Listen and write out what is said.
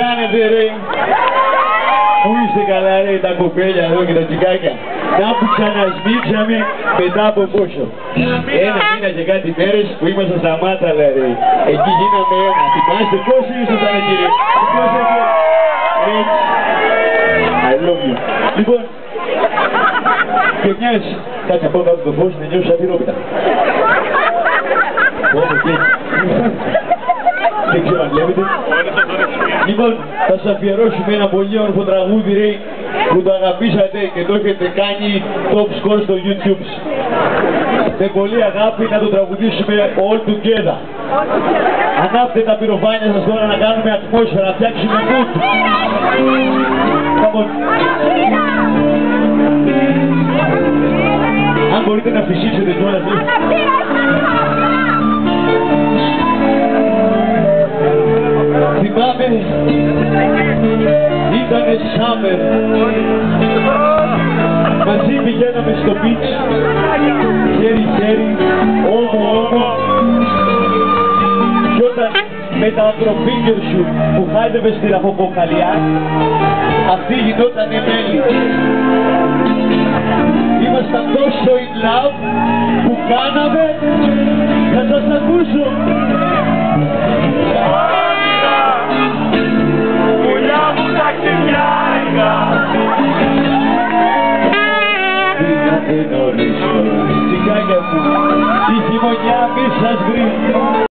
κάνετε ρε? Πού είστε καλά ρε τα κοπέλια εδώ και τα τσικάκια? Να που ξανασμίξαμε μετά από πόσο? Ένα μήνα και κάτι μέρες που ήμασταν στα Μάταλα ρε. Εκεί γίναμε ένα. Θυμάστε πόσοι ήσασταν κύριε? Έτσι. I love you. Λοιπόν, και μιας, κάτσε από κάτω το φως, δεν νιώσω σαφυρόπιτα. Δεν ξέρω αν βλέπετε. Λοιπόν, θα σας αφιερώσουμε ένα πολύ όμορφο τραγούδι ρε, που το αγαπήσατε και το έχετε κάνει top score στο YouTube. Με πολύ αγάπη να το τραγουδήσουμε all together. Ανάψτε τα πυροφάνια σας τώρα να κάνουμε ατμόσφαιρα, να φτιάξουμε mood. Come on. Αν μπορείτε να φυσήξετε κιόλας. Θυμάμαι, ήτανε summer. Μαζί πηγαίναμε στο beach, χέρι-χέρι, όμο. Κι όταν με τα ανθρωπίνγκερ σου που χάιδευες στη ραχοκοκαλιά, αυτή γινότανε μέλη. Ήμασταν τόσο in love που κάναμε, θα σας ακούσω. Πουλιά μου τα ξυπνιάρικα. Πήγατε νωρίς, τσικάκια μου, η χειμωνιά μη σας βρει.